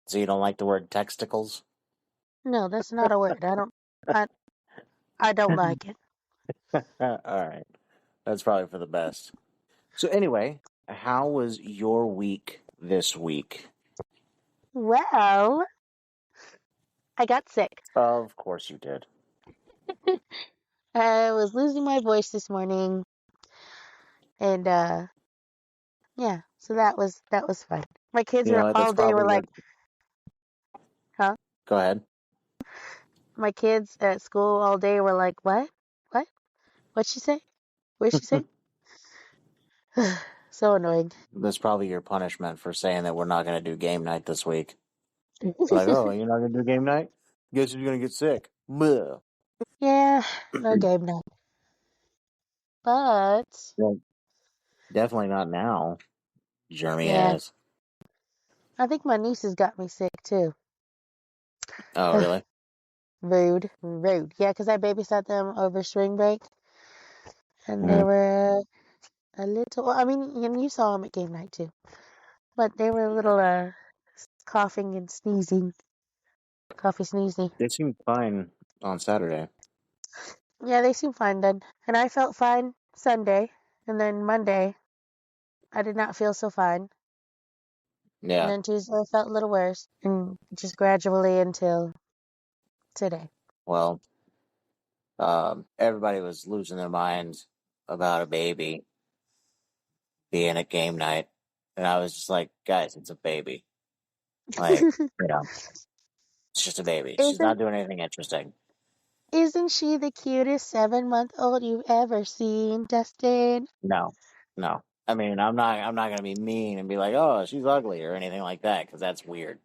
So you don't like the word texticles? No, that's not a word. I don't like it. All right. That's probably for the best. So anyway, how was your week this week? Well, I got sick. Of course you did. I was losing my voice this morning, and yeah, so that was fun. My kids You know were what? all That's day were probably like, what. huh? Go ahead. My kids at school all day were like, what? What? What'd she say? What'd she say? So annoying. That's probably your punishment for saying that we're not going to do game night this week. Like, oh, you're not going to do game night? Guess who's going to get sick? Bleh. Yeah, no game night. But Well, definitely not now, Jeremy yeah, ass. I think my nieces got me sick too. Oh, really? Rude, rude. Yeah, 'cause I babysat them over spring break, and they Mm. were a little. Well, I mean, you saw them at game night too, but they were a little coughing and sneezing, coffee sneezy. They seemed fine on Saturday. Yeah, they seem fine then, and I felt fine Sunday, and then Monday I did not feel so fine, and Yeah. then Tuesday I felt a little worse, and just gradually until today. Well, everybody was losing their minds about a baby being at game night. And I was just like, guys, it's a baby. Like, you know, it's just a baby. She's Isn't not doing anything interesting. isn't she the cutest 7-month-old you've ever seen, Dustin? No, no. I mean, I'm not gonna be mean and be like, oh, she's ugly or anything like that, because that's weird.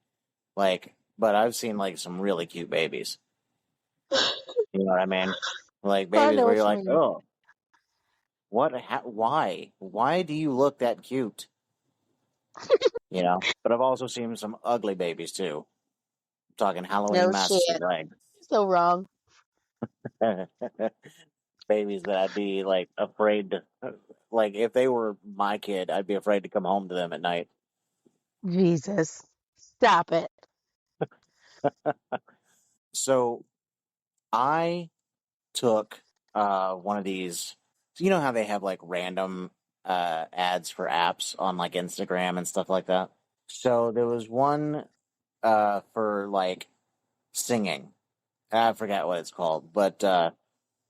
Like, but I've seen like some really cute babies. You know what I mean? Like I babies know where what you're you like, mean. oh, what? Why do you look that cute? You know. But I've also seen some ugly babies too. I'm talking Halloween No shit. massacre, like So wrong. babies that I'd be like afraid to, like if they were my kid, I'd be afraid to come home to them at night. Jesus. Stop it. So I took one of these. So you know how they have like random ads for apps on like Instagram and stuff like that. So there was one for like singing. I forgot what it's called, but I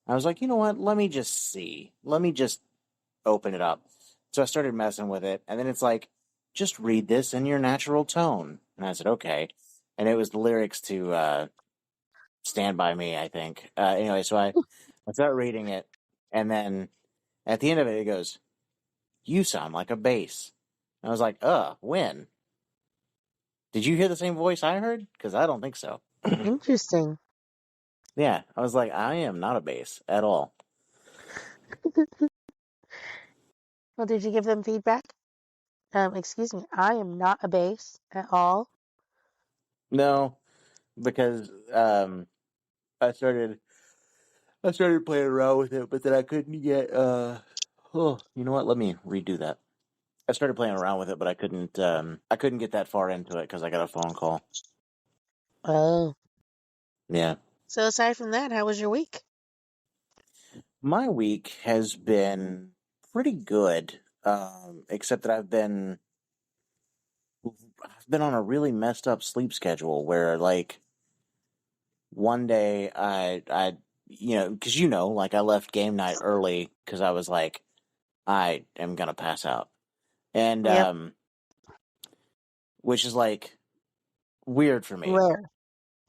was like, you know what? Let me just see. Let me just open it up. So I started messing with it, and then it's like, just read this in your natural tone. And I said, okay. And it was the lyrics to Stand By Me, I think. Anyway, so I start reading it, and then at the end of it, it goes, you sound like a bass. And I was like, when? Did you hear the same voice I heard? Because I don't think so. Interesting. Yeah, I was like, I am not a bass at all. Well, did you give them feedback? Excuse me. I am not a bass at all. No, because I started I started playing around with it, but then I couldn't get oh, you know what? Let me redo that. I started playing around with it, but I couldn't get that far into it because I got a phone call. Oh. Yeah. So aside from that, how was your week? My week has been pretty good. Except that I've been on a really messed up sleep schedule where like one day I because like I left game night early because I was like I am gonna pass out. And Yep. which is like weird for me. Rare.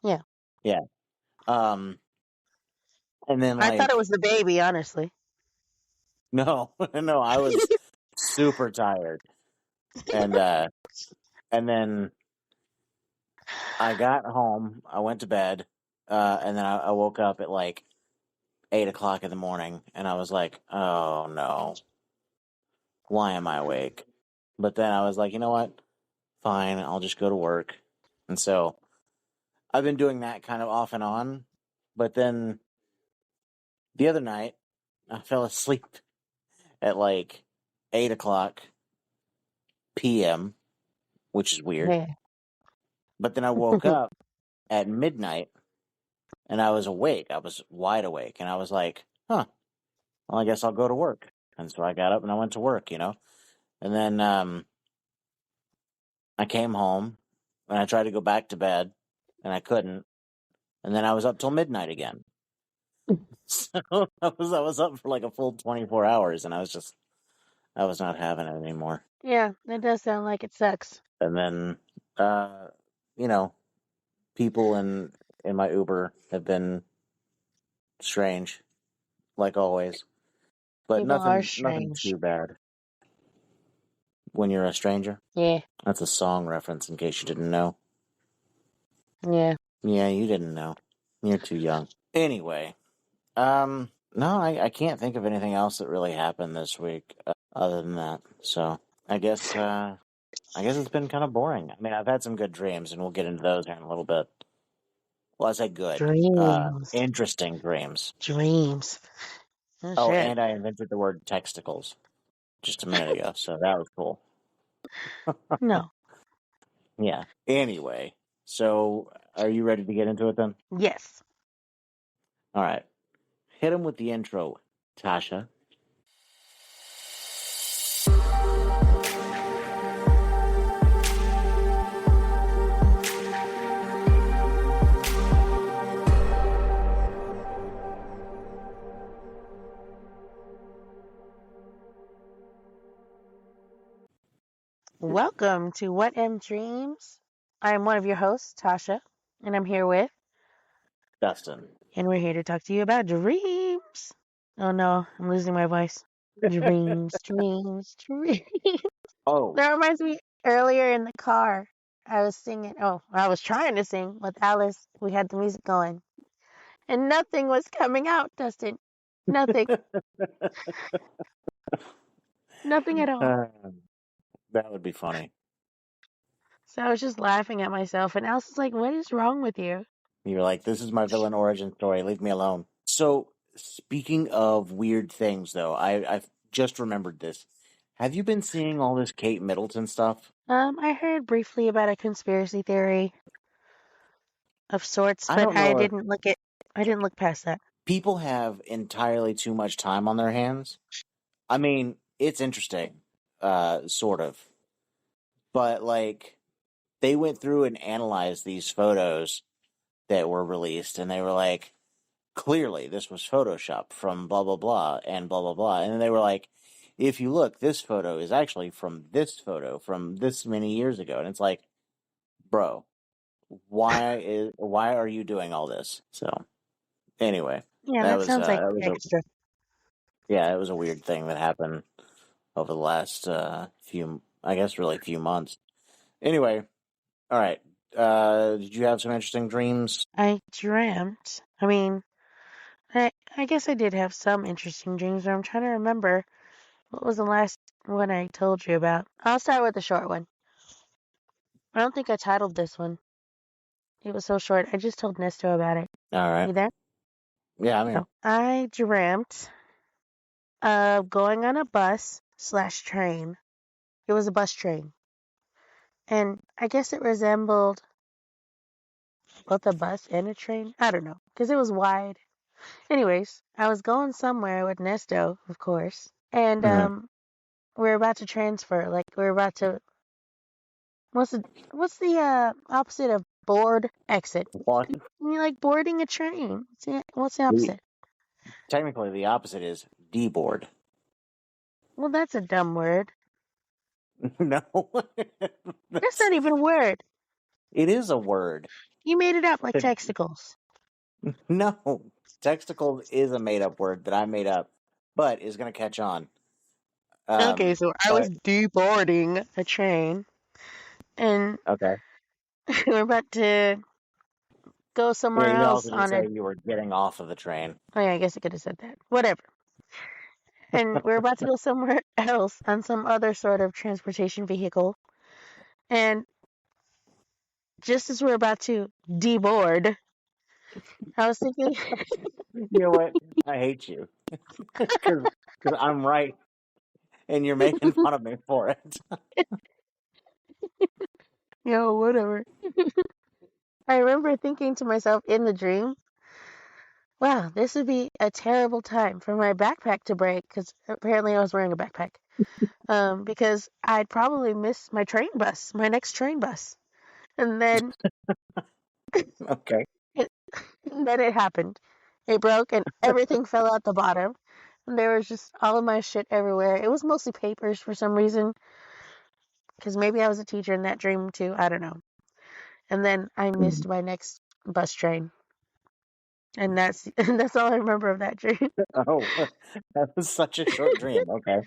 Yeah. Yeah. Um, and then I thought it like was the baby, honestly. no, no, I was super tired, and and then I got home, I went to bed, and then I woke up at like 8 o'clock in the morning, and I was like, oh no, why am I awake? But then I was like, you know what? Fine, I'll just go to work, and so I've been doing that kind of off and on, but then the other night I fell asleep at like 8 o'clock p.m., which is weird. Yeah. But then I woke up at midnight and I was awake. I was wide awake. And I was like, huh, well, I guess I'll go to work. And so I got up and I went to work, And then I came home and I tried to go back to bed and I couldn't. And then I was up till midnight again. So I was up for like a full 24 hours and I was not having it anymore. Yeah, that does sound like it sucks. And then uh you know, people in my Uber have been strange, like always. But People are nothing strange. too bad. When you're a stranger. Yeah, That's a song reference in case you didn't know. yeah. Yeah, you didn't know. You're too young. Anyway, no, I can't think of anything else that really happened this week other than that. So I guess it's been kind of boring. I mean, I've had some good dreams, and we'll get into those here in a little bit. Well, I say good, Dreams. interesting dreams. Dreams. Oh, Oh, shit. and I invented the word texticles just a minute ago, so that was cool. No. Yeah. Anyway, so are you ready to get into it then? Yes. All right. Hit him with the intro, Tasha. Welcome to What M Dreams. I am one of your hosts, Tasha, and I'm here with, Dustin. and we're here to talk to you about dreams. Oh no, I'm losing my voice. Dreams, dreams, dreams. Oh, That reminds me earlier in the car, I was singing. Oh, I was trying to sing with Alice. We had the music going, and nothing was coming out, Dustin. Nothing. Nothing at all. uh, that would be funny. So I was just laughing at myself, and Alice was like, "What is wrong with you?" You're like, this is my villain origin story. Leave me alone. So, speaking of weird things, though, I've just remembered this. Have you been seeing all this Kate Middleton stuff? I heard briefly about a conspiracy theory of sorts, I but don't know if I didn't look past that. people have entirely too much time on their hands. I mean, it's interesting, sort of. But, like, they went through and analyzed these photos that were released, and they were like, clearly this was Photoshop from blah blah blah and blah blah blah. And then they were like, if you look, this photo is actually from this photo from this many years ago. And it's like, bro, why are you doing all this? So anyway, Yeah, that sounds like that was a extra. yeah, it was a weird thing that happened over the last few, I guess, really few months. Anyway, all right. Did you have some interesting dreams? I dreamt. I mean, I guess I did have some interesting dreams, but I'm trying to remember what was the last one I told you about. I'll start with the short one. I don't think I titled this one. It was so short. I just told Nesto about it. All right. You there? Yeah, I'm here. Oh, I dreamt of going on a bus slash train. It was a bus train. And I guess it resembled both a bus and a train. I don't know, because it was wide. Anyways, I was going somewhere with Nesto, of course, and Mm-hmm. we're about to transfer. Like we're about to. What's the opposite of board? Exit. What? You like boarding a train. What's the The, opposite? technically, the opposite is deboard. Well, that's a dumb word. No, That's not even a word. it is a word. You made it up like texticles. No, texticle is a made up word that I made up, but is going to catch on. Okay, so I was But deboarding a train, and okay. we're about to go Yeah, somewhere you can else also just on a. say you were getting off of the train. Oh yeah, I guess I could have said that. Whatever. And we're about to go somewhere else on some other sort of transportation vehicle. And just as we're about to deboard, I was thinking, You know what? I hate you because I'm right and you're making fun of me for it. Whatever. I remember thinking to myself in the dream, wow, this would be a terrible time for my backpack to break because apparently I was wearing a backpack. Because I'd probably miss my train bus, my next train bus. And then Okay. it, then it happened. It broke and everything fell out the bottom. And there was just all of my shit everywhere. It was mostly papers for some reason, because maybe I was a teacher in that dream too. I don't know. And then I missed my next bus train, and that's and that's all I remember of that dream. Oh, that was such a short dream. Okay.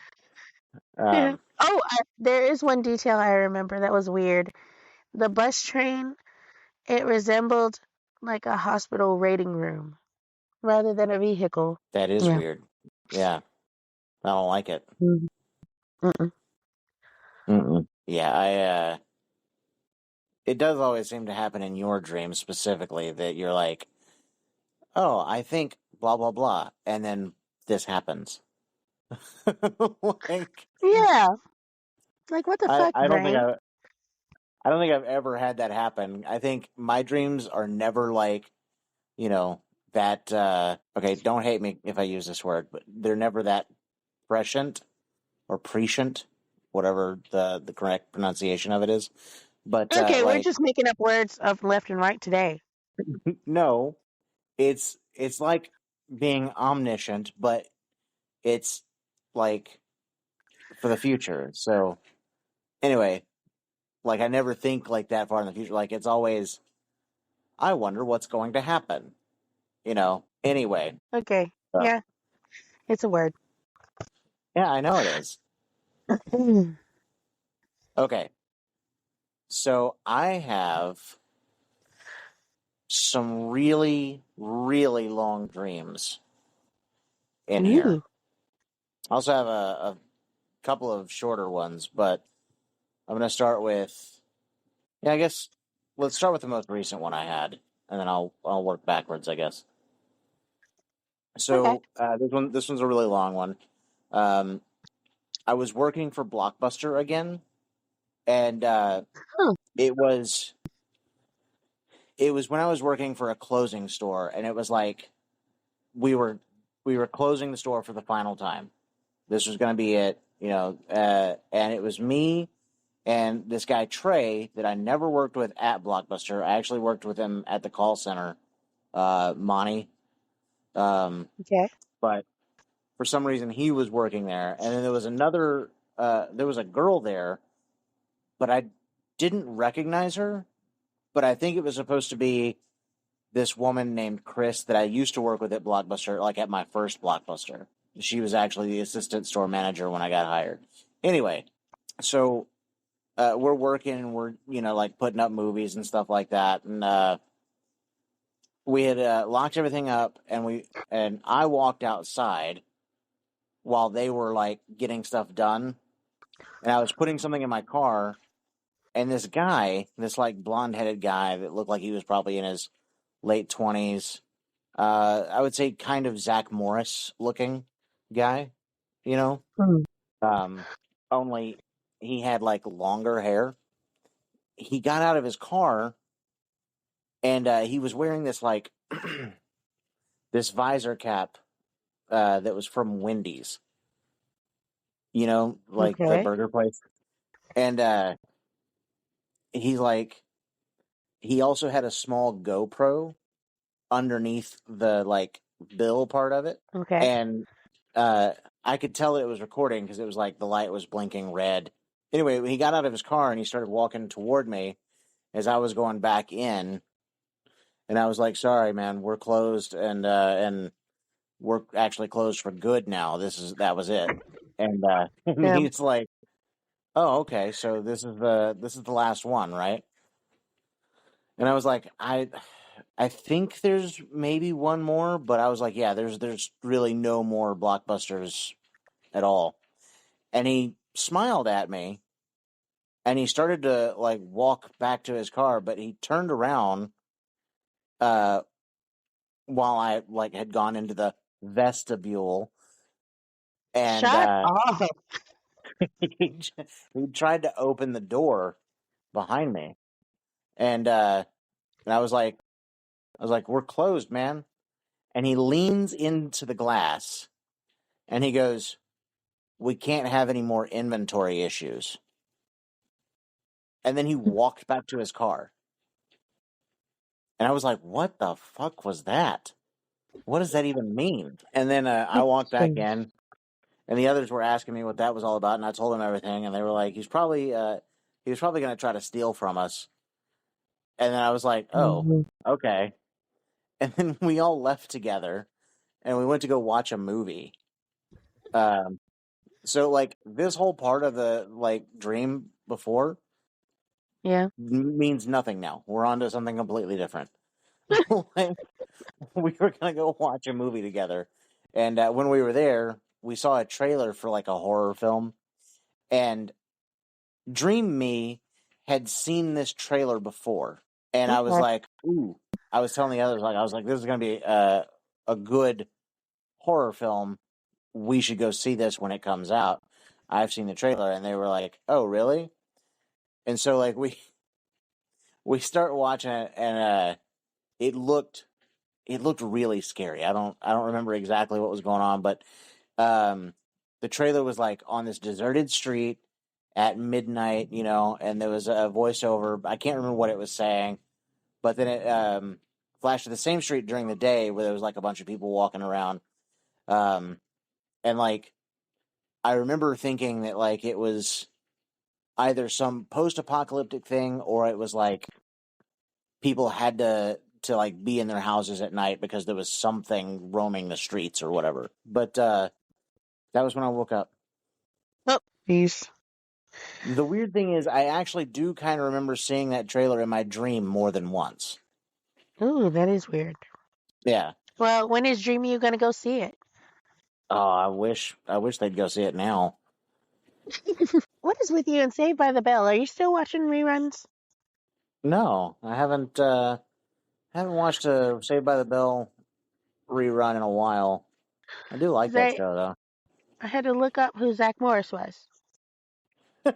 Yeah. Um, Oh, there is one detail I remember that was weird. The bus train, it resembled like a hospital waiting room rather than a vehicle. that is Yeah. weird. Yeah, I don't like it. Mhm. Mm-mm. Mm-mm. Yeah, it does always seem to happen in your dreams specifically that you're like, oh, I think blah blah blah, and then this happens. Like, Yeah. Like what the I fuck, I don't think brain? I don't think I've ever had that happen. I think my dreams are never like, you know, that okay, don't hate me if I use this word, but they're never that prescient or prescient, whatever the correct pronunciation of it is. But Okay, we're like just making up words of left and right today. no, it's like being omniscient, but it's like for the future. So anyway, like I never think like that far in the future. Like it's always I wonder what's going to happen. Anyway. Okay. So, Yeah, it's a word. yeah, I know it is. Okay. So I have some really, really long dreams in here. Ooh. I also have a couple of shorter ones, but I'm going to start with, yeah, I guess let's start with the most recent one I had, and then I'll work backwards, I guess. Okay. So this one's a really long one. Um, I was working for Blockbuster again, and Huh. it was it was when I was working for a closing store, and it was like we were we were closing the store for the final time. This was going to be it, and it was me and this guy Trey that I never worked with at Blockbuster. I actually worked with him at the call center, Monty. Um, Okay. but for some reason he was working there, and then there was another. There was a girl there, but I didn't recognize her. But I think it was supposed to be this woman named Chris that I used to work with at Blockbuster, like at my first Blockbuster. She was actually the assistant store manager when I got hired. Anyway, so we're working and we're like putting up movies and stuff like that, and we had locked everything up, and I walked outside while they were like getting stuff done, and I was putting something in my car, and this guy, this like blonde headed guy that looked like he was probably in his late 20s. I would say kind of Zach Morris looking guy, you know. Hmm. Um, only he had like longer hair. He got out of his car and he was wearing this like this visor cap that was from Wendy's, like the Okay. burger place. And he like he also had a small GoPro underneath the like bill part of it, Okay. and uh, I could tell that it was recording because it was like the light was blinking red. Anyway, when he got out of his car and he started walking toward me as I was going back in, and I was like, "Sorry, man, we're closed, and we're actually closed for good now. That was it." And and Um. he's like, "Oh, okay, so this is the last one, right?" And I was like, I think there's maybe one more, but I was like, yeah, there's really no more blockbusters at all. And he smiled at me and he started to like walk back to his car, but he turned around uh while I like had gone into the vestibule and Shut up. he, he tried to open the door behind me. And I was like, we're closed, man. And he leans into the glass and he goes, we can't have any more inventory issues. And then he walked back to his car. And I was like, what the fuck was that? What does that even mean? And then I walked back in, and the others were asking me what that was all about, and I told them everything, and they were like, he was probably going to try to steal from us. And then I was like, oh, okay. And then we all left together, and we went to go watch a movie. Um, so like this whole part of the like dream before Yeah. means nothing now. We're on to something completely different. Like, we were gonna go watch a movie together, and when we were there, we saw a trailer for like a horror film, and Dream Me had seen this trailer before, and I was Okay. like, "Ooh!" I was telling the others, like, I was like, "This is gonna be a good horror film. We should go see this when it comes out." I've seen the trailer, and they were like, "Oh, really?" And so like we start watching it, and it looked it looked really scary. I don't remember exactly what was going on, but um, the trailer was like on this deserted street at midnight, and there was a voiceover. I can't remember what it was saying, but then it flashed to the same street during the day where there was like a bunch of people walking around. Um, and like I remember thinking that like it was either some post-apocalyptic thing or it was like people had to like be in their houses at night because there was something roaming the streets or whatever. But that was when I woke up. Oh, peace. The weird thing is, I actually do kind of remember seeing that trailer in my dream more than once. Ooh, that is weird. Yeah. Well, when is Dreamy you gonna go see it? Oh, I wish they'd go see it now. What is with you and Saved by the Bell? Are you still watching reruns? No, I haven't watched a Saved by the Bell rerun in a while. I do like 'Cause that show I had to look up who Zach Morris was. though.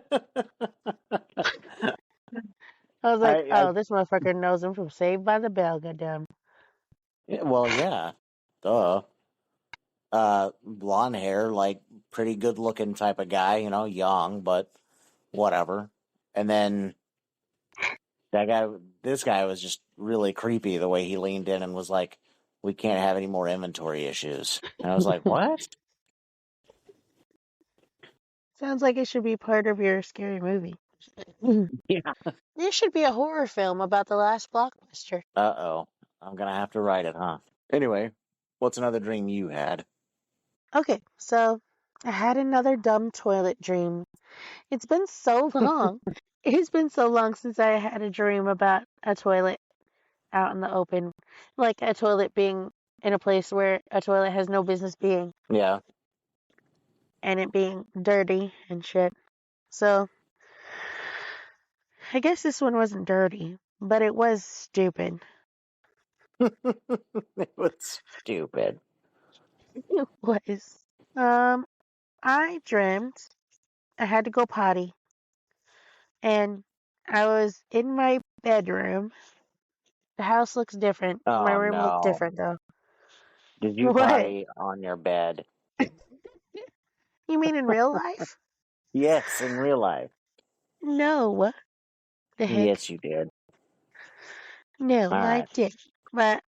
I was like, I oh, this motherfucker knows him from Saved by the Bell, goddamn. yeah, well, yeah, duh. Blonde hair, like pretty good looking type of guy, young, but whatever. And then that guy, this guy was just really creepy the way he leaned in and was like, "We can't have any more inventory issues." And I was like, "What?" Sounds like it should be part of your scary movie. Yeah. There should be a horror film about the last Blockbuster. Oh, I'm gonna have to write it, huh? Anyway, what's another dream you had? Okay, so I had another dumb toilet dream. It's been so long. It's been so long since I had a dream about a toilet out in the open. Like a toilet being in a place where a toilet has no business being Yeah. and it being dirty and shit. So I guess this one wasn't dirty, but it was stupid. It was stupid. It was. Um, I dreamt I had to go potty and I was in my bedroom. The house looks different. My Oh room looked no. different though. Did you What? potty on your bed? You mean in real life? Yes, in real life. No. The heck? Yes, you did. No, All I right. didn't. But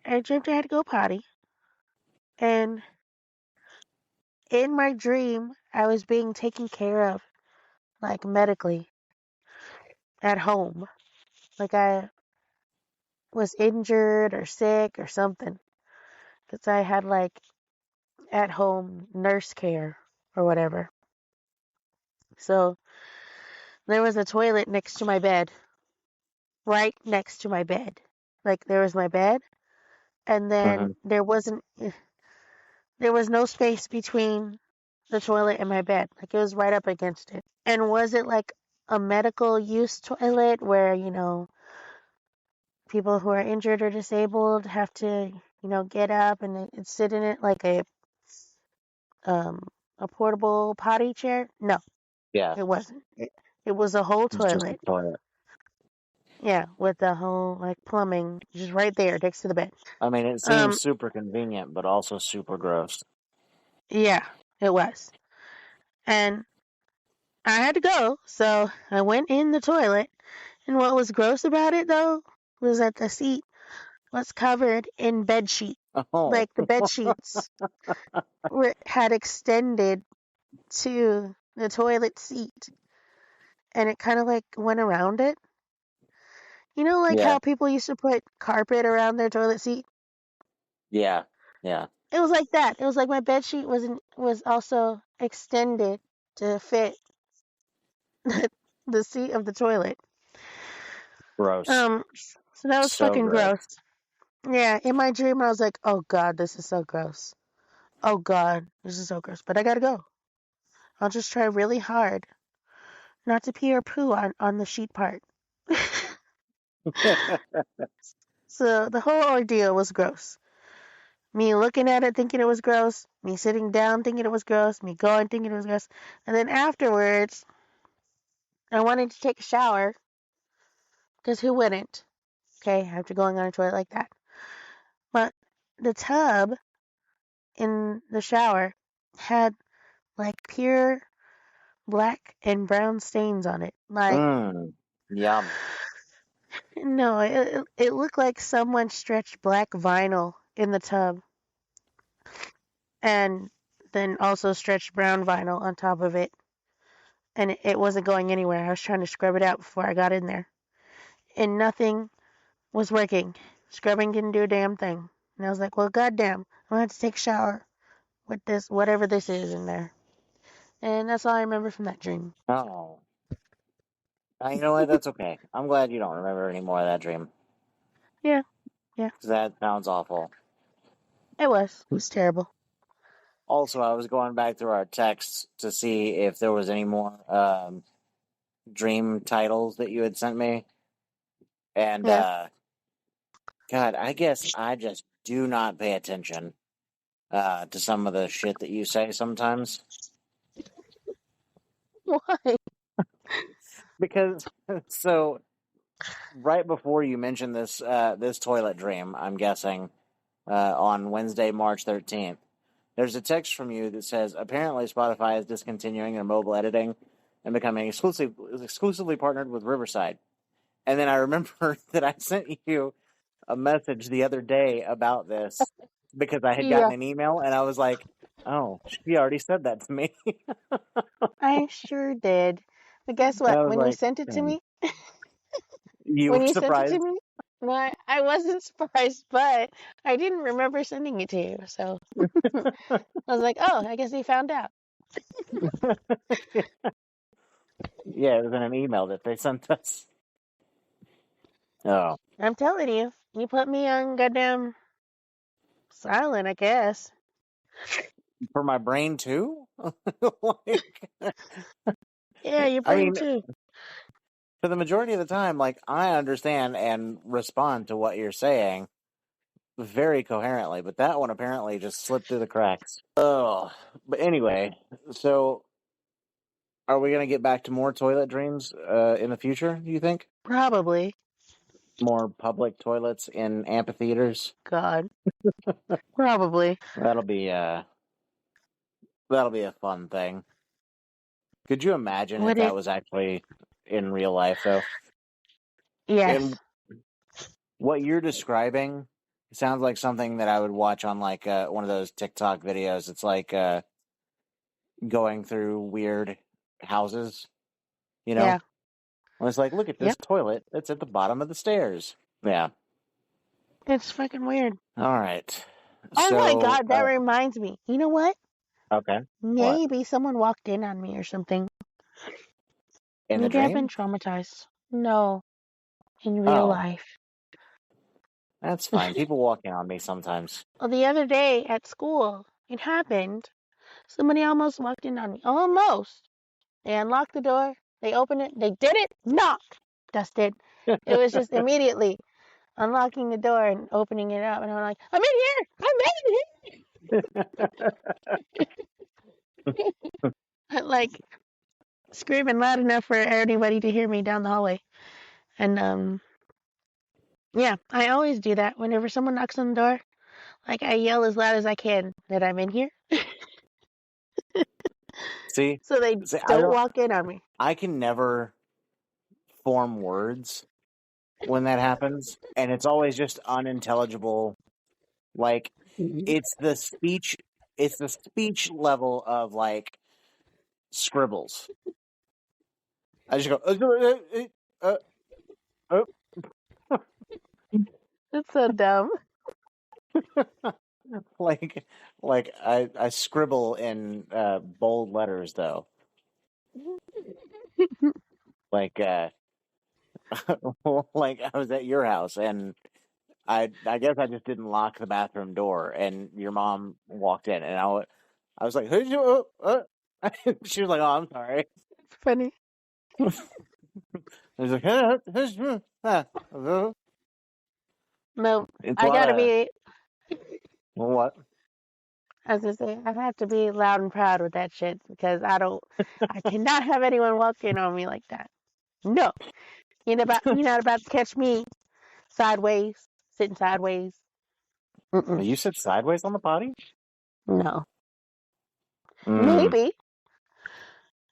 I dreamt I had to go potty, and in my dream, I was being taken care of, like medically, at home. Like I was injured or sick or something. Because I had like at home nurse care or whatever. So there was a toilet next to my bed, right next to my bed. Like there was my bed, and then Hmm. there was no space between the toilet and my bed. Like it was right up against it. And was it like a medical use toilet where, people who are injured or disabled have to, get up and sit in it like um a portable potty chair? No, Yeah, it wasn't. It was a whole it's just a toilet. toilet. Yeah, with the whole like plumbing just right there next to the bed. I mean, it Um, seems super convenient, but also super gross. yeah, it was. And I had to go, so I went in the toilet. And what was gross about it though was that the seat was covered in bed sheet. Oh, Like the bed sheets had extended to the toilet seat, and it kind of like went around it. You know, like yeah, how people used to put carpet around their toilet seat. yeah, yeah. It was like that. It was like my bed sheet was also extended to fit the seat of the toilet. Gross. Um, so that was So fucking gross. gross. Yeah, in my dream I was like, oh god, this is so gross. Oh god, this is so gross. But I gotta go. I'll just try really hard not to pee or poo on the sheet part. So the whole ordeal was gross. Me looking at it thinking it was gross, me sitting down thinking it was gross, me going thinking it was gross. And then afterwards, I wanted to take a shower, because who wouldn't? Okay, after going on a toilet like that. But the tub in the shower had like pure black and brown stains on it. Like, Mmm. Yum. no, it looked like someone stretched black vinyl in the tub and then also stretched brown vinyl on top of it. And it wasn't going anywhere. I was trying to scrub it out before I got in there. And nothing was working. Scrubbing didn't do a damn thing. And I was like, well, goddamn, I'm gonna have to take a shower with this, whatever this is in there. And that's all I remember from that dream. Oh. You know what? That's okay. I'm glad you don't remember any more of that dream. Yeah, yeah, 'Cause that sounds awful. it was. It was terrible. Also, I was going back through our texts to see if there was any more dream titles that you had sent me. And, Yeah. God, I guess I just do not pay attention to some of the shit that you say sometimes. Why? Because, so, right before you mentioned this toilet dream, I'm guessing, on Wednesday, March 13th, there's a text from you that says, apparently Spotify is discontinuing their mobile editing and becoming exclusively partnered with Riverside. And then I remember that I sent you a message the other day about this because I had gotten Yeah, an email and I was like, oh, she already said that to me. I sure did. But guess And what? I was When you like, sent it to dang, me, you when were you sent it to surprised? me, no, I wasn't surprised, but I didn't remember sending it to you. So I was like, oh, I guess he found out. Yeah, it was in an email that they sent us. Oh, I'm telling you, you put me on goddamn silent, I guess. for my brain too? Like, Yeah, your I brain mean, too. for the majority of the time, like, I understand and respond to what you're saying very coherently, but that one apparently just slipped through the cracks. Oh, but anyway, so are we going to get back to more toilet dreams in the future, do you think? Probably. More public toilets in amphitheaters? God. Probably. That'll be that'll be a fun thing. Could you imagine if Would that it? was actually in real life though? And Yes. what you're describing sounds like something that I would watch on like one of those TikTok videos. It's like going through weird houses, you know? Yeah. And it's like, look at this Yep. toilet that's at the bottom of the stairs. Yeah. It's fucking weird. All right. Oh my So, God, that reminds me. You know what? okay. What? Maybe someone walked in on me or something. In the Maybe I've been dream? traumatized. No, in real Oh, life. that's fine. People walk in on me sometimes. Well, the other day at school, it happened. Somebody almost walked in on me. Almost. They unlocked the door. They opened it. They did it. Knock. Dusted. It was just immediately unlocking the door and opening it up. And I'm like, I'm in here. I'm in here. Like screaming loud enough for anybody to hear me down the hallway. And Yeah, I always do that whenever someone knocks on the door. Like I yell as loud as I can that I'm in here, See, so they see, I don't don't. walk in on me. I can never form words when that happens, and it's always just unintelligible. Like it's the speech. It's the speech level of like scribbles. I just go uh, It's so dumb. like I scribble in bold letters though. Like like I was at your house and I guess I just didn't lock the bathroom door and your mom walked in and I was like, who'd you she was like, oh, I'm sorry. It's funny. I was like, No, it's a I lot gotta of be. what? As I say, I have to be loud and proud with that shit because I cannot have anyone walk in on me like that. No, you're not about to catch me sideways, sitting sideways. Mm-mm. You sit sideways on the potty? No, Mm, maybe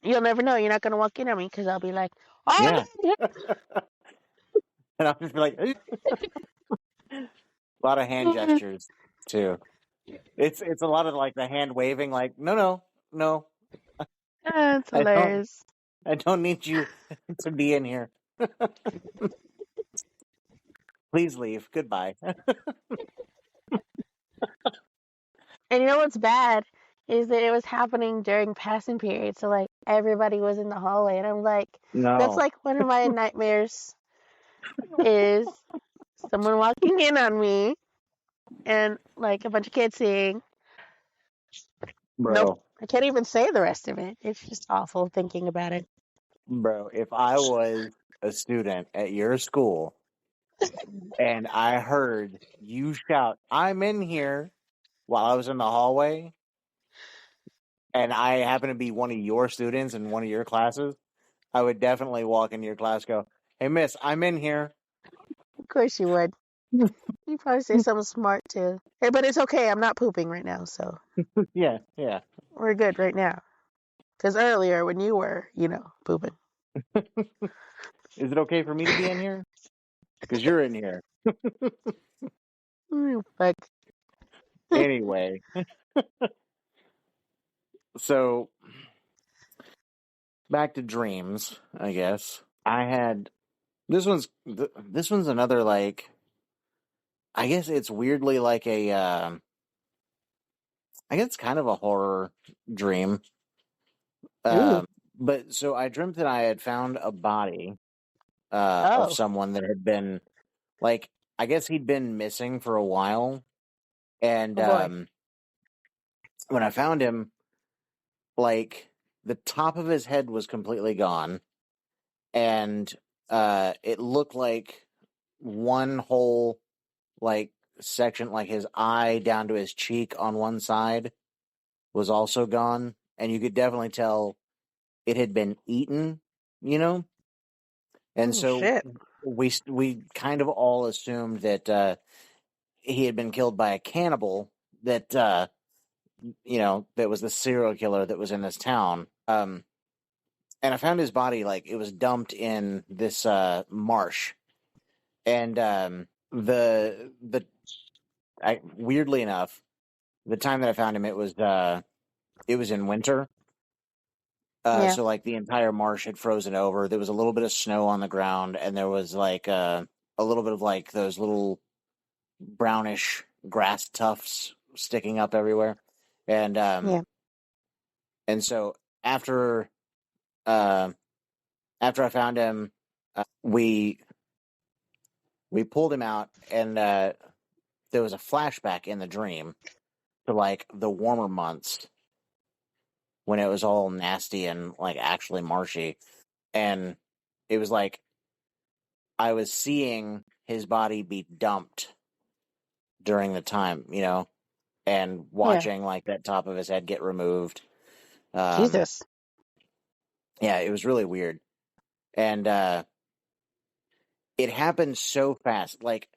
you'll never know. You're not gonna walk in on me because I'll be like, oh, yeah. And I'll just be like, a lot of hand gestures too. It's a lot of like the hand waving, like, no, that's I don't hilarious. I don't need you to be in here. Please leave. Goodbye. And you know what's bad is that it was happening during passing period, so like everybody was in the hallway, and I'm like, that's No, like one of my nightmares is someone walking in on me and like a bunch of kids saying, nope, bro, I can't even say the rest of it. It's just awful thinking about it. bro. If I was a student at your school and I heard you shout, "I'm in here," while I was in the hallway, and I happen to be one of your students in one of your classes, I would definitely walk into your class, and go, "Hey, miss, I'm in here." Of course you would. You probably say something smart too. Hey, but it's okay. I'm not pooping right now, so Yeah, yeah. we're good right now. Because earlier when you were, pooping. Is it okay for me to be in here? Because you're in here Like, anyway. So back to dreams, I guess. I had this one's another like I guess it's weirdly like a I guess it's kind of a horror dream. ooh, But so I dreamt that I had found a body of oh, someone that had been like I guess he'd been missing for a while, and oh boy. when I found him, like the top of his head was completely gone, and it looked like one whole like section, like his eye down to his cheek on one side was also gone, and you could definitely tell it had been eaten, you know. And Oh so shit. we kind of all assumed that he had been killed by a cannibal that that was the serial killer that was in this town. And I found his body like it was dumped in this marsh, and weirdly enough, the time that I found him, it was in winter. Yeah, So like the entire marsh had frozen over. There was a little bit of snow on the ground, and there was like a little bit of like those little brownish grass tufts sticking up everywhere. And yeah, so after uh, after I found him, we pulled him out, and there was a flashback in the dream to like the warmer months when it was all nasty and like actually marshy, and it was like I was seeing his body be dumped during the time, and yeah. watching like that top of his head get removed. Um, Jesus. yeah, it was really weird. And it happened so fast. Like,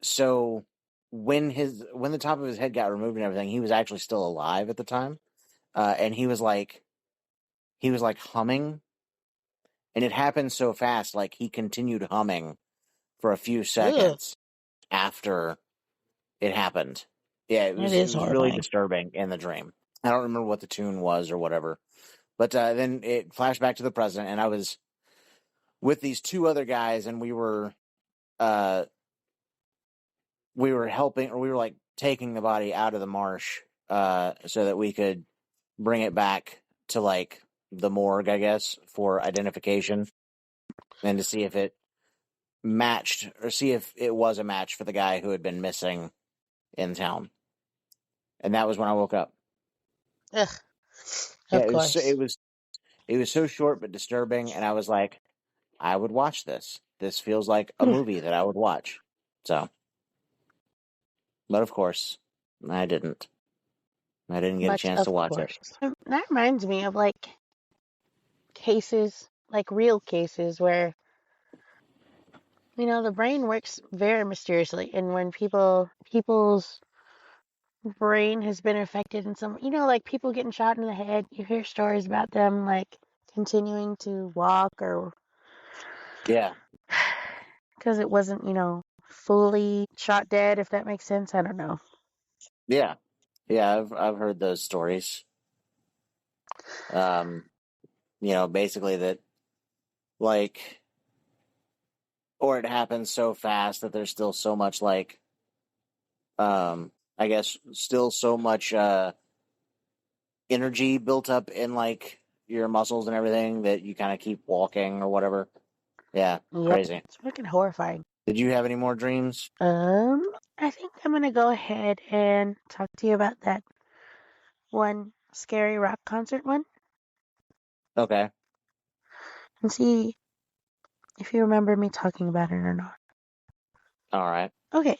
so when the top of his head got removed and everything, he was actually still alive at the time, and he was like humming, and it happened so fast. Like he continued humming for a few Ugh, seconds after it happened. Yeah, that it is was really horrifying. disturbing in the dream. I don't remember what the tune was or whatever, but then it flashed back to the present, and I was with these two other guys, and uh, we were helping, or we were like taking the body out of the marsh, so that we could bring it back to like the morgue, I guess, for identification and to see if it matched, or see if it was a match for the guy who had been missing in town. And that was when I woke up. Ugh, Yeah, of course. it was so short but disturbing, and I was like, I would watch this. This feels like a movie that I would watch. So, but of course, I didn't. I didn't get a Much chance to of watch it. course. That reminds me of like cases, like real cases where, the brain works very mysteriously. And when people's brain has been affected in some, like people getting shot in the head, you hear stories about them like continuing to walk or Yeah, because it wasn't, fully shot dead, if that makes sense. I don't know. yeah, yeah. I've heard those stories. Um, basically that like, or it happens so fast that there's still so much like, I guess still so much energy built up in like your muscles and everything that you kind of keep walking or whatever. Yeah, Yep. crazy. It's fucking horrifying. Did you have any more dreams? I think I'm gonna go ahead and talk to you about that one scary rock concert one Okay. and see if you remember me talking about it or not. All right. Okay,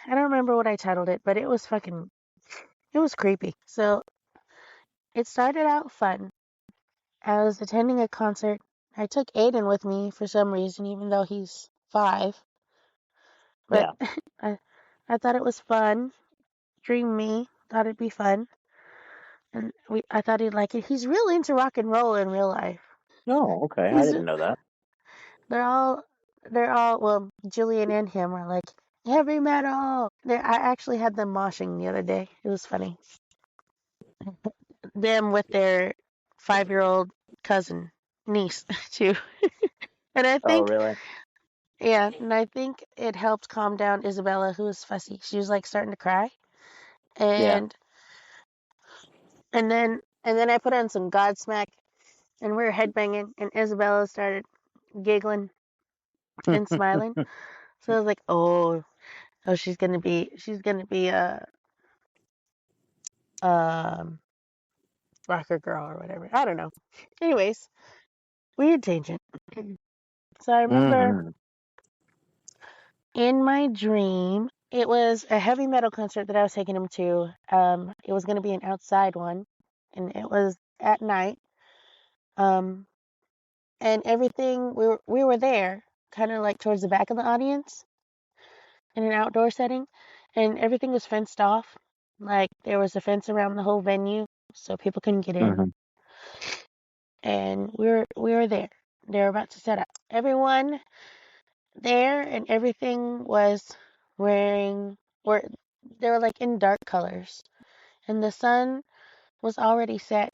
I don't remember what I titled it, but it was creepy. So it started out fun. I was attending a concert. I took Aiden with me for some reason, even though he's 5. But Yeah. I, I thought it was fun. Dream me thought it'd be fun, and I thought he'd like it. He's real into rock and roll in real life. Oh, okay. I He's didn't know that. they're all well, Julian and him are like heavy metal. I actually had them moshing the other day. It was funny. Them with their 5-year-old cousin niece too. And I Oh, think really? yeah, and I think it helped calm down Isabella, who was fussy. She was like starting to cry, Yeah. and and then I put on some Godsmack, and we were headbanging, and Isabella started giggling and smiling. So I was like, oh, she's gonna be a um rocker girl or whatever. I don't know. Anyways, weird tangent. So I remember Hmm. in my dream, it was a heavy metal concert that I was taking him to. It was gonna be an outside one, and it was at night. Um, and everything we were there, kind of like towards the back of the audience in an outdoor setting, and everything was fenced off. Like there was a fence around the whole venue, so people couldn't get in. Hmm. And we were there. They were about to set up. Everyone there and everything was wearing were they were like in dark colors. And the sun was already set.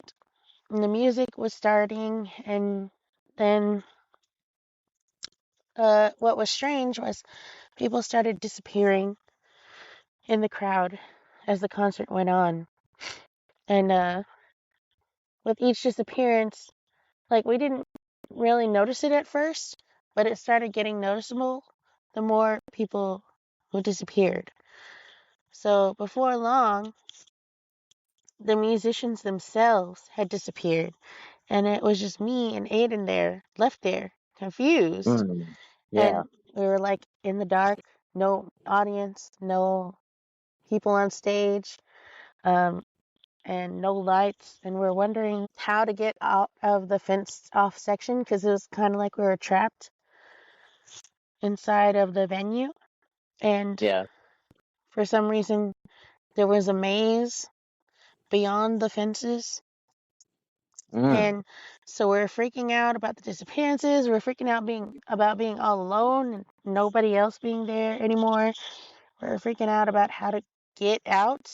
And the music was starting, and then what was strange was people started disappearing in the crowd as the concert went on. And with each disappearance, like we didn't really notice it at first, but it started getting noticeable the more people who disappeared. So before long, the musicians themselves had disappeared, and it was just me and Aiden there, left there, confused. Mm. Yeah. And we were like in the dark, no audience, no people on stage, um, and no lights. And we're wondering how to get out of the fenced off section because it was kind of like we were trapped. inside of the venue, and Yeah. for some reason there was a maze beyond the fences. Mm. And so we're freaking out about the disappearances. We're freaking out being all alone and nobody else being there anymore. We're freaking out about how to get out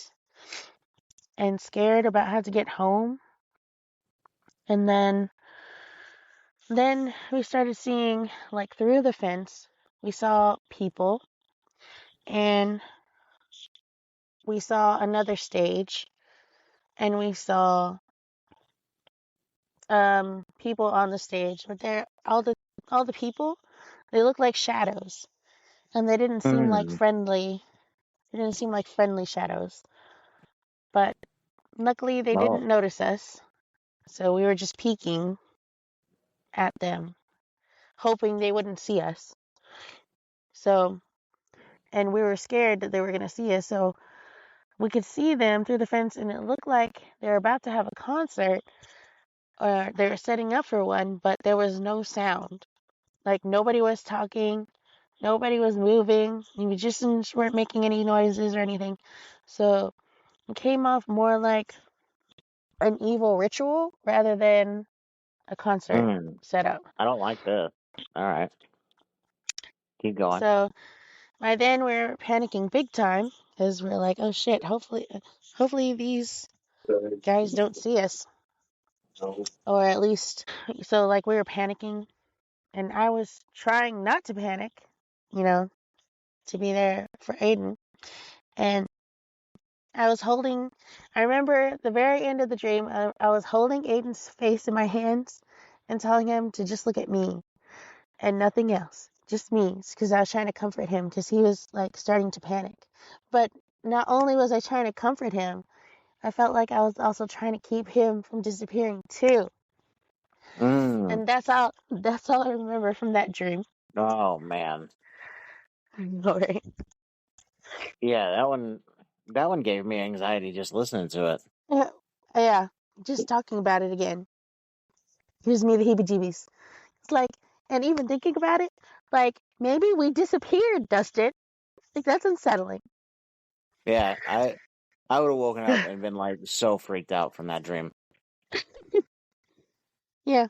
and scared about how to get home. And then we started seeing, like, through the fence, we saw people, and we saw another stage, and we saw people on the stage, but they're all the people, they look like shadows, and they didn't seem like Mm. friendly. They didn't seem like friendly shadows. But luckily they Oh. didn't notice us, so we were just peeking at them, hoping they wouldn't see us. So, and we were scared that they were going to see us, so we could see them through the fence, and it looked like they were about to have a concert, or they were setting up for one, but there was no sound. Like, nobody was talking, nobody was moving, and we just weren't making any noises or anything. So it came off more like an evil ritual rather than a concert Mm. setup. I don't like this. All right. Keep going. So by then we're panicking big time because we're like, oh shit, hopefully these guys don't see us, or at least, so like we were panicking, and I was trying not to panic, you know, to be there for Aiden. And I was holding, I remember the very end of the dream, I was holding Aiden's face in my hands and telling him to just look at me and nothing else, just me, because I was trying to comfort him because he was like starting to panic. But not only was I trying to comfort him, I felt like I was also trying to keep him from disappearing too. Mm. And that's all I remember from that dream. Oh man. All right. Yeah, that one gave me anxiety just listening to it. Yeah, yeah, just talking about it again gives me the heebie-jeebies. It's like, and even thinking about it, like, maybe we disappeared, Dustin. Like, that's unsettling. Yeah, I would have woken up and been like so freaked out from that dream. Yeah,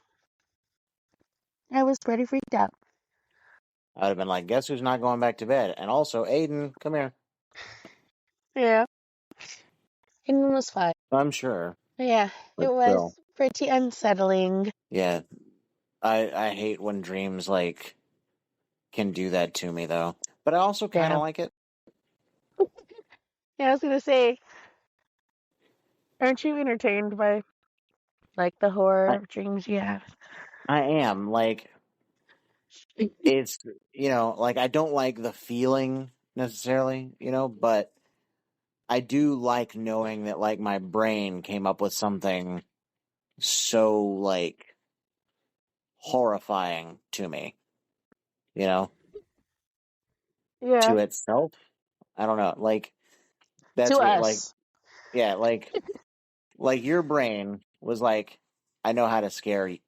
I was pretty freaked out. I would have been like, guess who's not going back to bed? And also, Aiden, come here. Yeah, it was fine. I'm sure, Yeah, it but was still. pretty unsettling. Yeah, I hate when dreams like can do that to me though. But I also kind of Yeah. like it. Yeah, I was gonna say, aren't you entertained by like the horror I of dreams you have? I am like it's like I don't like the feeling necessarily, but I do like knowing that like my brain came up with something so like horrifying to me, you know, Yeah, to itself. I don't know. Like to that's weird. Like us. yeah, like your brain was like I know how to scare you,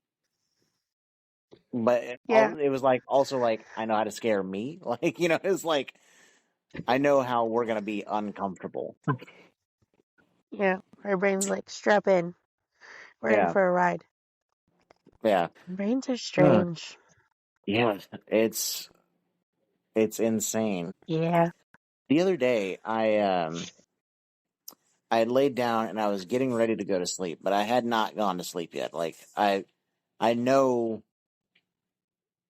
but Yeah, it was like also like I know how to scare me. Like, it's like I know how we're going to be uncomfortable. yeah. Our brains like strap in. We're in Yeah. for a ride. Yeah. Brains are Hmm. strange. Yeah, it's insane. Yeah. The other day I had laid down and I was getting ready to go to sleep, but I had not gone to sleep yet. Like I know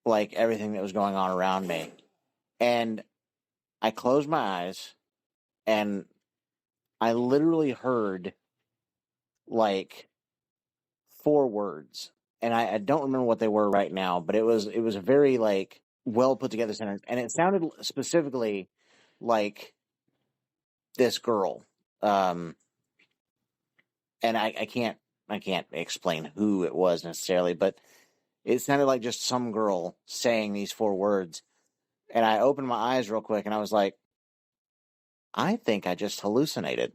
like everything that was going on around me. And I closed my eyes and I literally heard like four words. And I don't remember what they were right now, but it was a very like well put together sentence. And it sounded specifically like this girl. Um and I can't explain who it was necessarily, but it sounded like just some girl saying these four words. And I opened my eyes real quick and I was like, I think I just hallucinated.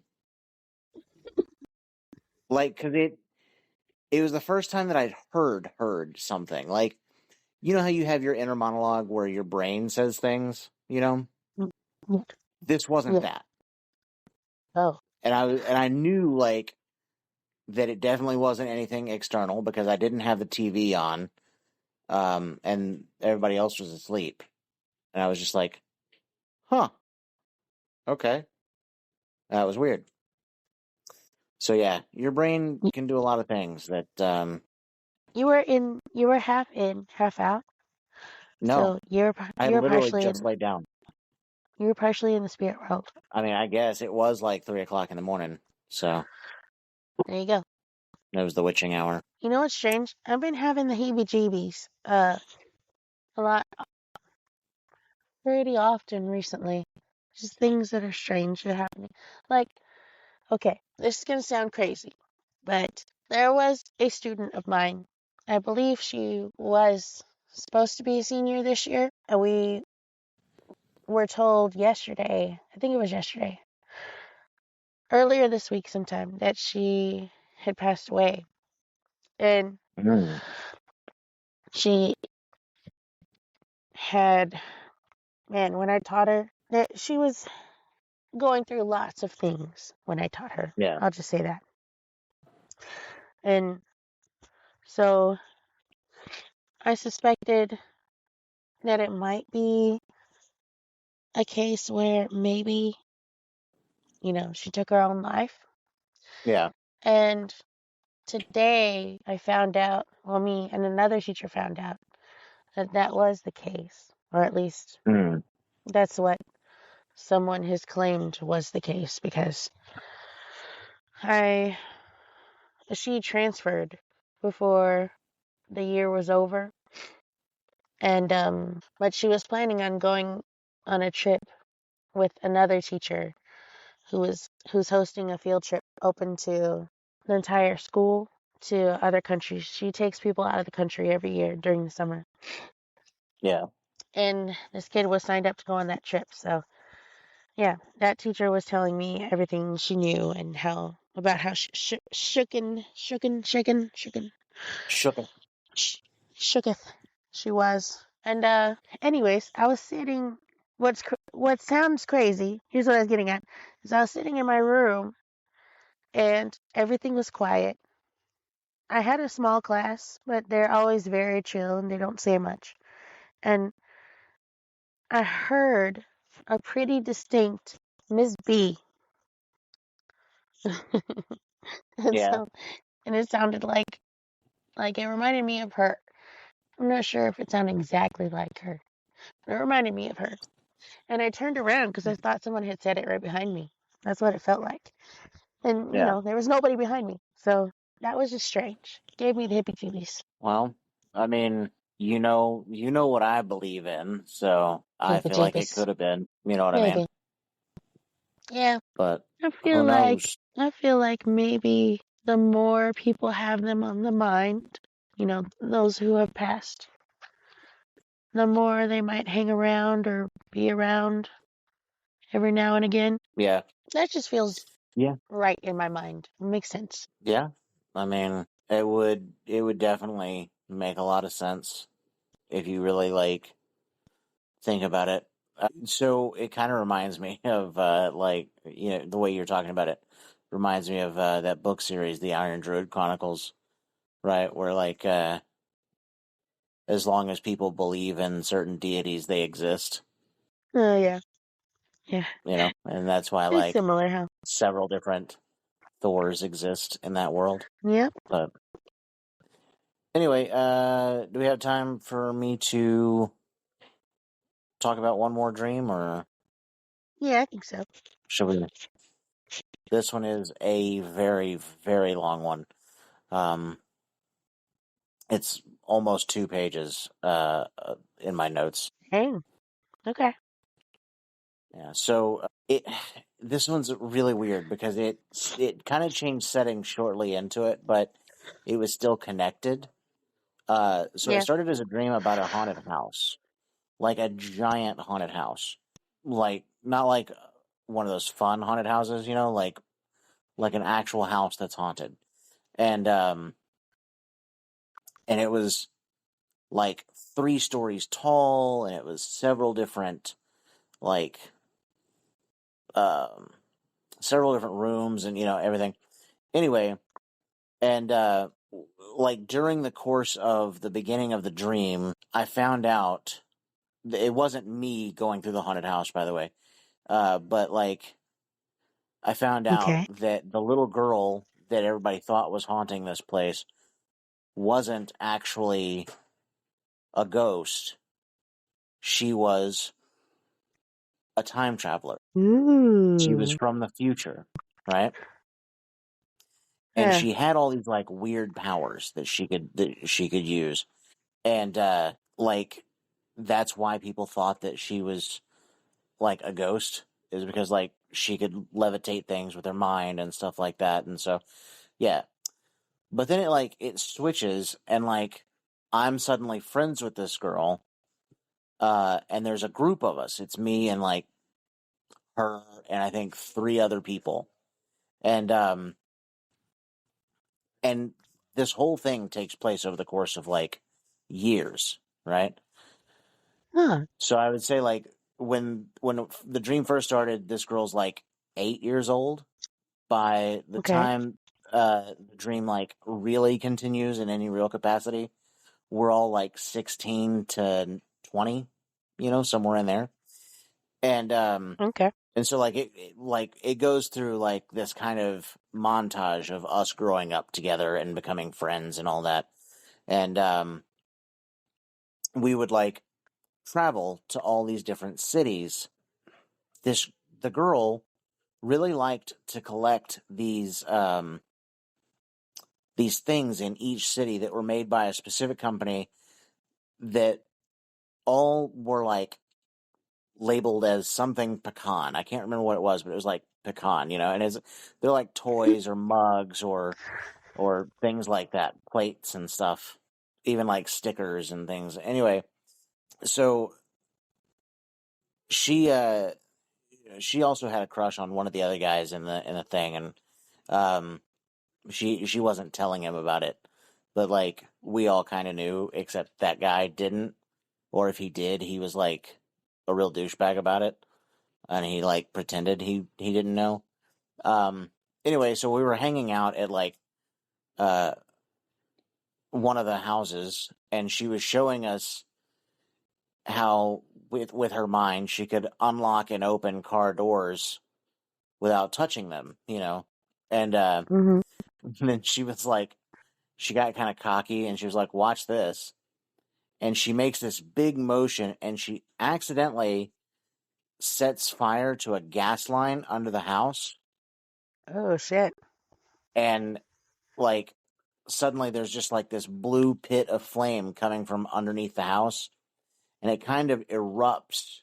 Like, cause it was the first time that I'd heard something. Like, you know how you have your inner monologue where your brain says things, you know? Mm, yeah. This wasn't Yeah. that. Oh. And I knew like that it definitely wasn't anything external because I didn't have the TV on, and everybody else was asleep. And I was just like, huh, okay. That was weird. So yeah, your brain Y- can do a lot of things that You were half in, half out. no. So I you're literally partially just in, laid down. you were partially in the spirit world. I mean, I guess it was like 3 o'clock in the morning, so There you go. it was the witching hour. You know what's strange? I've been having the heebie-jeebies a lot, pretty often recently. Just things that are strange that are happening. Like, okay, this is gonna sound crazy, but there was a student of mine. I believe she was supposed to be a senior this year, and we were told yesterday, I think it was yesterday, earlier this week sometime, that she had passed away. And Mm, she had, man, when I taught her, that she was going through lots of things when I taught her. yeah, I'll just say that. And so I suspected that it might be a case where maybe, she took her own life. yeah. And today I found out, well, me and another teacher found out that that was the case, or at least Mm, that's what someone has claimed was the case because I she transferred before the year was over, and but she was planning on going on a trip with another teacher who's hosting a field trip open to the entire school to other countries. She takes people out of the country every year during the summer. yeah. And this kid was signed up to go on that trip. So, yeah, that teacher was telling me everything she knew and about how Shook it. sh- shooketh she was. And, anyways, I was sitting, what sounds crazy, here's what I was getting at, is I was sitting in my room and everything was quiet. I had a small class, but they're always very chill and they don't say much. And I heard a pretty distinct Miss B. and Yeah. so and it sounded like it reminded me of her. I'm not sure if it sounded exactly like her, but it reminded me of her. And I turned around because I thought someone had said it right behind me. That's what it felt like. And Yeah. there was nobody behind me. So that was just strange. Gave me the hippie jeebies. Well, I mean, you know what I believe in, so I Hippie feel like it jeebies. could have been. You know what I mean? Maybe. Yeah. But I who feel like knows? I feel like maybe the more people have them on the mind, those who have passed, the more they might hang around or be around every now and again. Yeah. That just feels Yeah. right in my mind. It makes sense. Yeah. I mean, it would definitely make a lot of sense if you really like think about it. So it kind of reminds me of like the way you're talking about it reminds me of that book series, the Iron Druid Chronicles, right? Where like as long as people believe in certain deities, they exist, Oh yeah, yeah. and that's why It's like similar, huh? several different Thors exist in that world. Yep. But anyway, do we have time for me to talk about one more dream, or Yeah, I think so. should we? This one is a very, very long one. Um, it's almost 2 pages in my notes. Hey, okay. Yeah, so it this one's really weird because it kind of changed settings shortly into it, but it was still connected. So it Yeah, started as a dream about a haunted house, like a giant haunted house, like not like one of those fun haunted houses, like an actual house that's haunted, and and it was like 3 stories tall, and it was several different like um several different rooms and everything. Anyway, and like during the course of the beginning of the dream, I found out it wasn't me going through the haunted house, by the way. But like I found out Okay. that the little girl that everybody thought was haunting this place wasn't actually a ghost. She was a time traveler. She was Ooh. from the future, right? And Yeah. she had all these like weird powers that she could use. And like that's why people thought that she was like a ghost, is because like she could levitate things with her mind and stuff like that. And so yeah. But then it switches, and like I'm suddenly friends with this girl, and there's a group of us. It's me and like her and I think 3 other people. And this whole thing takes place over the course of like years, right? Huh. So I would say like when the dream first started, this girl's like 8 years old. By the Okay. time the dream like really continues in any real capacity, we're all like 16 to 20, somewhere in there. And Okay. and so like it goes through like this kind of montage of us growing up together and becoming friends and all that. And we would like travel to all these different cities. This the girl really liked to collect these things in each city that were made by a specific company that all were like labeled as something pecan. I can't remember what it was, but it was like pecan, and they're like toys or mugs or things like that, plates and stuff, even like stickers and things. Anyway, so she she also had a crush on one of the other guys in the thing, and um she wasn't telling him about it, but like we all kind of knew, except that guy didn't, or if he did, he was like a real douchebag about it, and he like pretended he didn't know. Um, anyway, so we were hanging out at like uh one of the houses, and she was showing us how with her mind she could unlock and open car doors without touching them, and Mhm. and then she was like, she got kind of cocky, and she was like, "Watch this." And she makes this big motion, and she accidentally sets fire to a gas line under the house, Oh shit. and like suddenly there's just like this blue pit of flame coming from underneath the house, and it kind of erupts,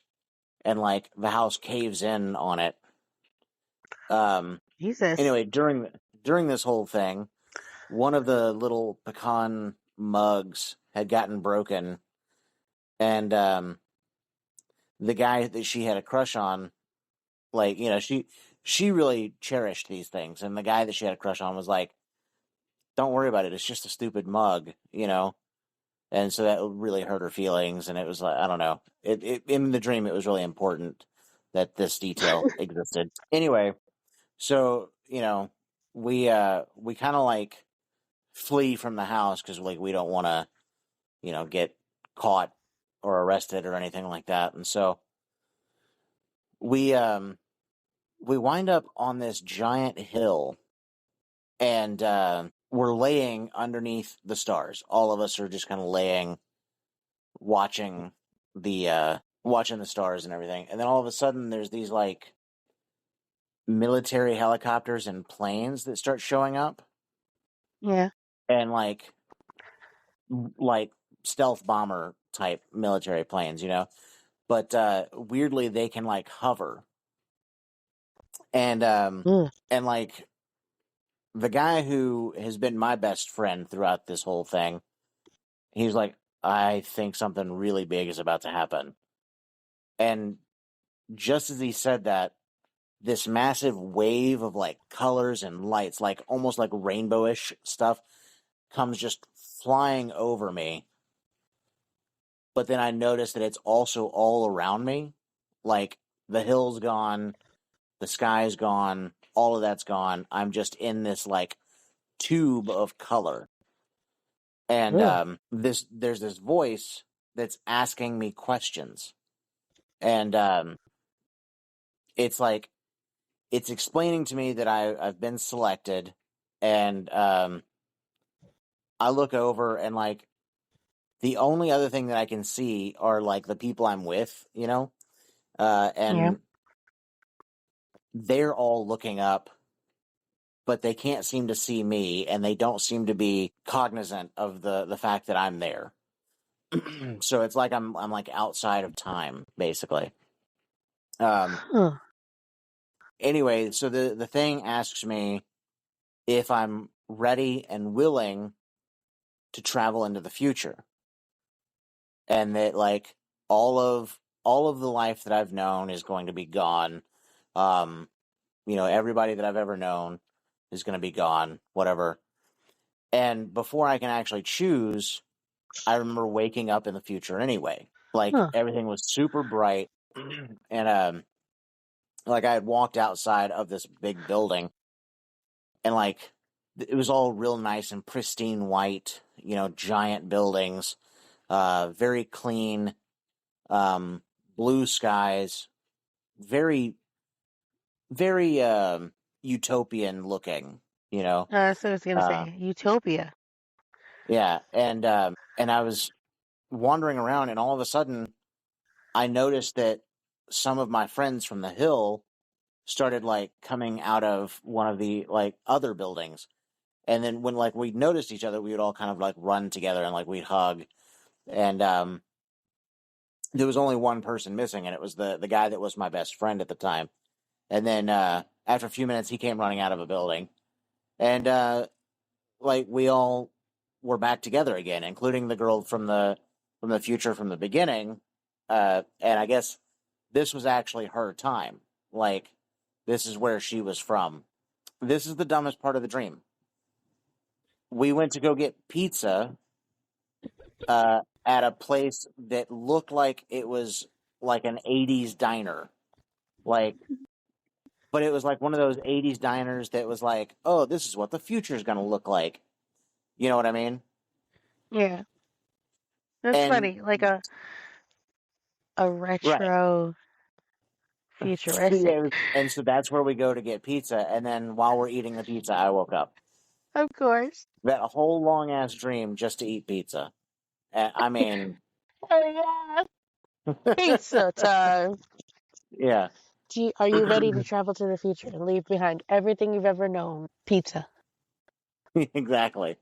and like the house caves in on it. Um Jesus. anyway, during this whole thing, one of the little pecan mugs had gotten broken, and the guy that she had a crush on, like, she really cherished these things, and the guy that she had a crush on was like, "Don't worry about it. It's just a stupid mug." And so that really hurt her feelings, and it was like, I don't know. It in the dream, it was really important that this detail existed. Anyway, so we kind of like flee from the house because like we don't want to get caught or arrested or anything like that, and so we we wind up on this giant hill, and we're laying underneath the stars. All of us are just kind of laying, watching watching the stars and everything. And then all of a sudden, there's these like military helicopters and planes that start showing up, Yeah. and like stealth bomber type military planes. But weirdly, they can like hover, and Ugh. like the guy who has been my best friend throughout this whole thing, he's like, I think something really big is about to happen. And just as he said that, this massive wave of like colors and lights, like almost like rainbowish stuff, comes just flying over me. but then I noticed that it's also all around me. Like the hill's gone, the sky's gone, all of that's gone. I'm just in this like tube of color. And Ugh. there's this voice that's asking me questions. And it's like it's explaining to me that I've been selected, and I look over and like the only other thing that I can see are like the people I'm with, Yeah. and they're all looking up, but they can't seem to see me, and they don't seem to be cognizant of the fact that I'm there. So it's like I'm like outside of time, basically. Um. Huh. Anyway, so the thing asks me if I'm ready and willing to travel into the future, and that like all of the life that I've known is going to be gone. Um, everybody that I've ever known is going to be gone, whatever. And before I can actually choose, I remember waking up in the future anyway. Like Huh. everything was super bright, and like I had walked outside of this big building, and like it was all real nice and pristine white, giant buildings, very clean, blue skies, very, very utopian looking, you know. So I was gonna Uh, say Utopia. yeah, and I was wandering around, and all of a sudden, I noticed that some of my friends from the hill started like coming out of one of the like other buildings, and then when like we noticed each other, we would all kind of like run together and like we'd hug, and there was only one person missing, and it was the guy that was my best friend at the time. And then after a few minutes, he came running out of a building, and like we all were back together again, including the girl from the future from the beginning. And I guess this was actually her time. Like this is where she was from. This is the dumbest part of the dream. We went to go get pizza at a place that looked like it was like an '80s diner. Like but it was like one of those '80s diners that was like, oh, this is what the future is going to look like. You know what I mean? Yeah, that's And funny. Like a right, retro futuristic. yeah, and so that's where we go to get pizza. And then while we're eating the pizza, I woke up. Of course. That whole long ass dream just to eat pizza. I mean, Oh yeah, pizza time. yeah, Are you ready to travel to the future and leave behind everything you've ever known? Pizza. exactly.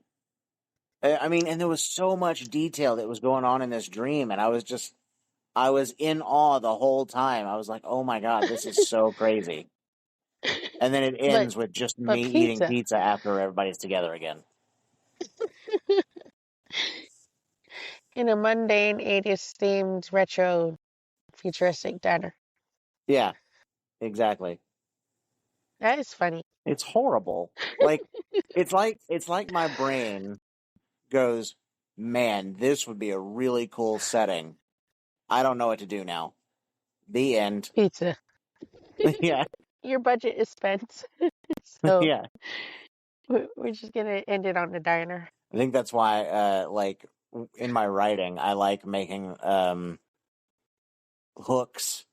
I mean, and there was so much detail that was going on in this dream, and I was in awe the whole time. I was like, oh my god, this is so crazy. And then it but ends with just but me eating pizza pizza after everybody's together again. in a mundane 80s themed retro futuristic diner. Yeah, exactly. That is funny. It's horrible. Like it's like my brain goes, "Man, this would be a really cool setting. I don't know what to do now." The end. Pizza. Yeah. Your budget is spent, so Yeah. we're just gonna end it on the diner. I think that's why like in my writing I like making hooks,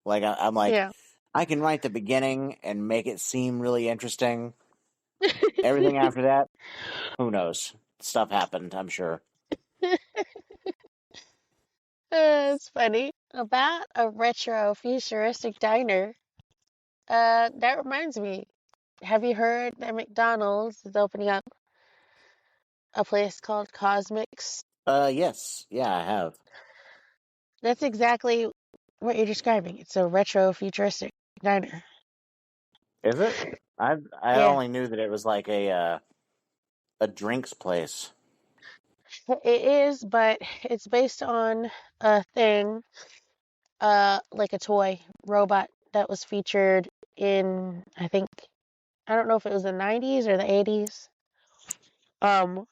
Like I'm like Yeah. I can write the beginning and make it seem really interesting. Everything after that, who knows? Stuff happened, I'm sure. It's funny. About a retro futuristic diner. That reminds me. Have you heard that McDonald's is opening up a place called Cosmics? Yes. Yeah, I have. That's exactly what you're describing. It's a retro futuristic diner. Is it? I Yeah, only knew that it was like a drinks place. it is, but it's based on a thing, like a toy robot that was featured in, I don't know if it was the 90s or the 80s. Um,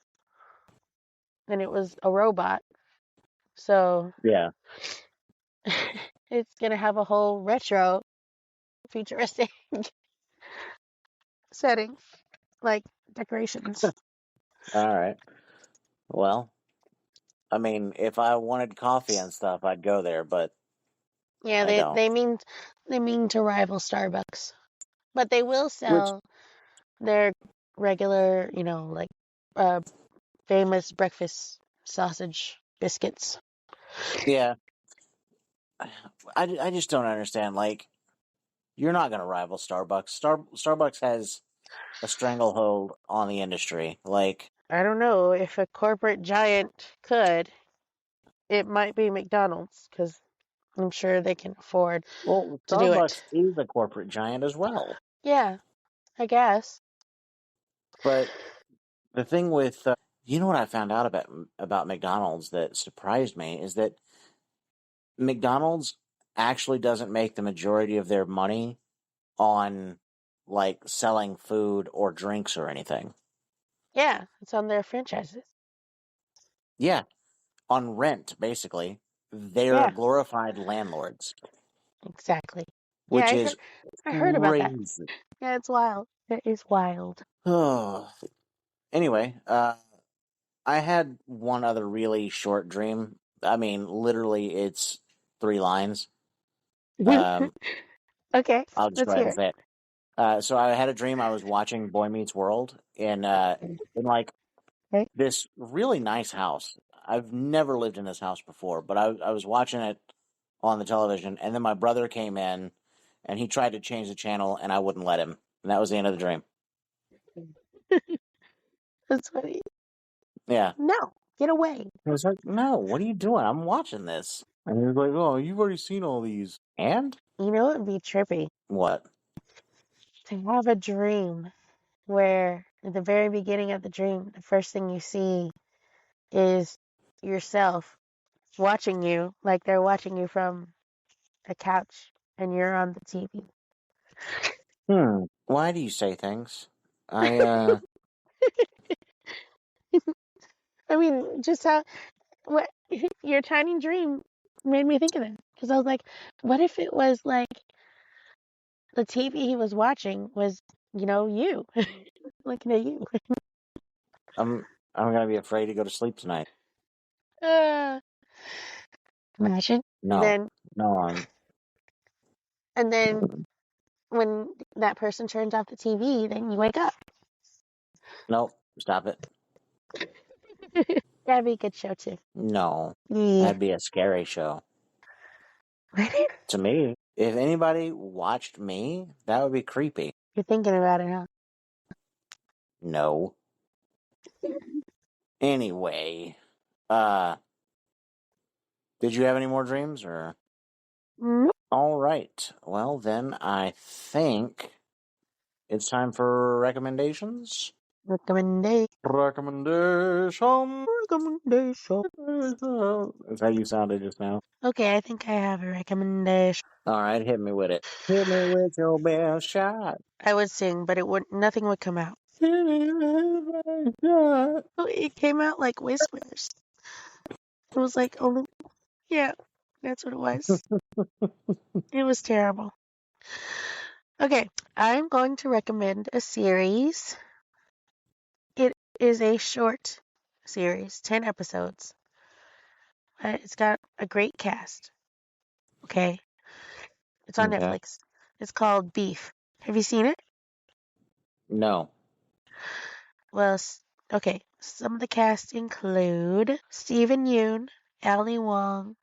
and it was a robot. So Yeah. it's gonna have a whole retro futuristic setting, like decorations. All right. Well, I mean, if I wanted coffee and stuff, I'd go there, but Yeah, I they don't. they mean to rival Starbucks, but they will Which, sell their regular, like uh famous breakfast sausage biscuits. yeah, I just don't understand. Like, you're not going to rival Starbucks. Starbucks has a stranglehold on the industry. Like, I don't know if a corporate giant could, it might be McDonald's because I'm sure they can afford well, to do Starbucks it. is a corporate giant as well. Yeah, I guess. But the thing with, you know what I found out about McDonald's that surprised me is that McDonald's actually doesn't make the majority of their money on like selling food or drinks or anything. Yeah, it's on their franchises. Yeah, on rent basically. They're Yeah, glorified landlords, exactly. Yeah, which I is heard I heard about that. crazy. Yeah, it's wild. It is wild. Oh, anyway, I had one other really short dream. I mean, literally, it's 3 lines. Um, Okay, I'll just go let's ahead hear and it. say it. So I had a dream. I was watching Boy Meets World in like Okay. this really nice house. I've never lived in this house before, but I was watching it on the television, and then my brother came in, and he tried to change the channel, and I wouldn't let him, and that was the end of the dream. That's funny. Yeah, No, get away. I was like, "No, what are you doing? I'm watching this." And he was like, "Oh, you've already seen all these." And You know what would be trippy? what? To have a dream where at the very beginning of the dream, the first thing you see is yourself watching you, like they're watching you from a couch and you're on the TV. Why do you say things? I I mean, just how what your tiny dream made me think of that because I was like, what if it was like the TV he was watching was, you looking at you. I'm gonna be afraid to go to sleep tonight. Uh, Imagine. And No, then, no, I'm and then when that person turns off the TV, then you wake up. nope. Stop it. That'd be a good show too. No, Yeah. that'd be a scary show Really? to me. If anybody watched me, that would be creepy. You're thinking about it, huh? No. Anyway, uh, did you have any more dreams or? Nope. All right. Well, then I think it's time for recommendations. Recommendation. Recommendation. Recommendation. That's how you sounded just now. Okay, I think I have a recommendation. All right, hit me with it. Hit me with your best shot. I would sing, but nothing would come out. Hit me with your best shot. Oh, it came out like whispers. It was like only, yeah, that's what it was. It was terrible. Okay, I'm going to recommend a series. It is a short series, 10 episodes. It's got a great cast. Okay, it's on Okay. Netflix. It's called Beef. Have you seen it? No. Well, okay. Some of the cast include Stephen Yoon, Ali Wong,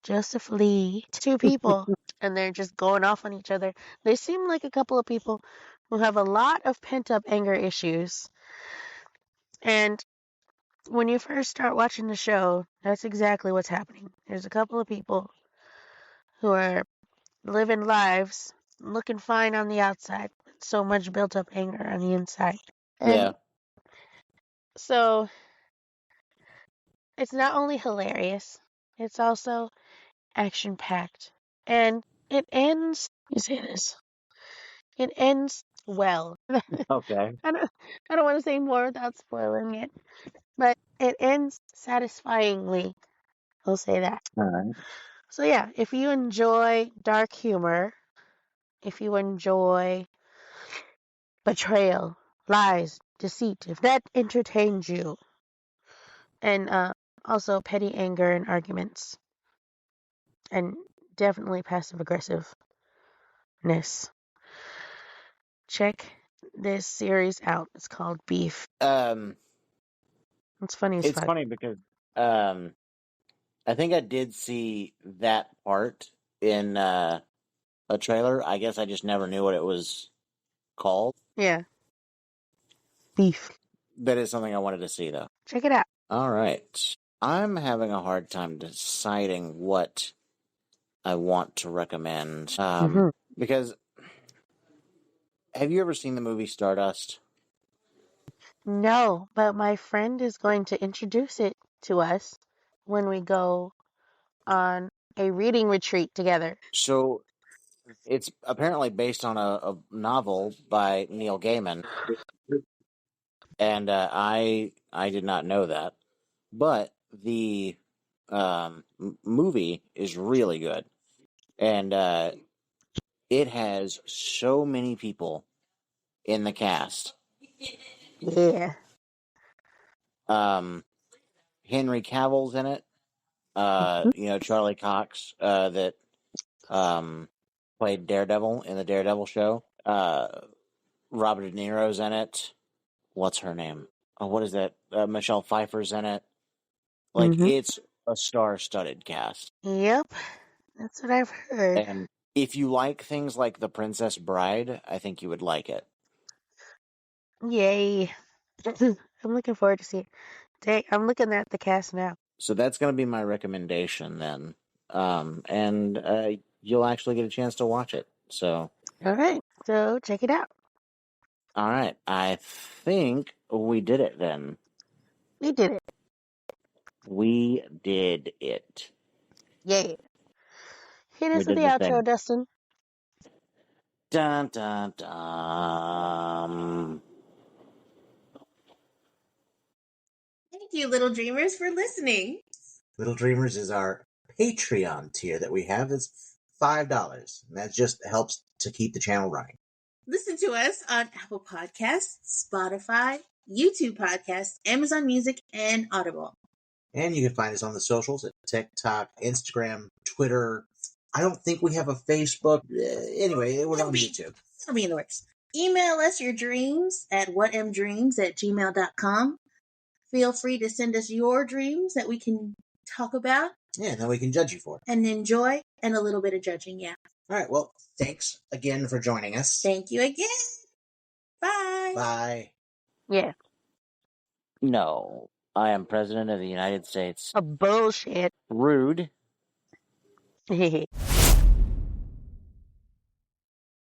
Joseph Lee, two people, and they're just going off on each other. They seem like a couple of people who have a lot of pent up anger issues. And when you first start watching the show, that's exactly what's happening. There's a couple of people who are living lives looking fine on the outside, but so much built up anger on the inside. And Yeah. so it's not only hilarious, it's also action packed. And it ends, you say this, it ends well. Okay. I don't want to say more without spoiling it, but it ends satisfyingly I'll say that. All right. So yeah, if you enjoy dark humor, if you enjoy betrayal, lies, deceit, if that entertains you, and also petty anger and arguments, and definitely passive aggressiveness, check this series out. It's called Beef. Um, It's funny as it's fuck. funny because um, I think I did see that part in a trailer. I guess I just never knew what it was called. Yeah, Beef. That is something I wanted to see, though. Check it out. All right. I'm having a hard time deciding what I want to recommend. Hmm. Because have you ever seen the movie Stardust? No, but my friend is going to introduce it to us when we go on a reading retreat together. So it's apparently based on a novel by Neil Gaiman, and I did not know that. But the movie is really good, and it has so many people in the cast. Yeah. Um, Henry Cavill's in it. Charlie Cox that um, played Daredevil in the Daredevil show. Robert De Niro's in it. What's her name? What is that? Michelle Pfeiffer's in it. Like, Hmm. it's a star-studded cast. Yep, that's what I've heard. And if you like things like The Princess Bride, I think you would like it. Yay. I'm looking forward to seeing it. Dang, I'm looking at the cast now. So that's going to be my recommendation then. And you'll actually get a chance to watch it. So, All right, so check it out. all right. I think we did it then. We did it. We did it. Yay. Hit We us with did the the outro, thing. Dustin. Dun, dun, dun. Thank you, little dreamers, for listening. Little Dreamers is our Patreon tier that we have. It's $5. And that just helps to keep the channel running. Listen to us on Apple Podcasts, Spotify, YouTube Podcasts, Amazon Music, and Audible. And you can find us on the socials at TikTok, Instagram, Twitter. I don't think we have a Facebook. Anyway, we're on YouTube. It'll be in the works. Email us your dreams at whatmdreams@gmail.com. Feel free to send us your dreams that we can talk about. Yeah, and then we can judge you for it. And enjoy, and a little bit of judging, yeah. All right, well, thanks again for joining us. Thank you again. Bye. Bye. Yeah. No, I am President of the United States. A bullshit. Rude.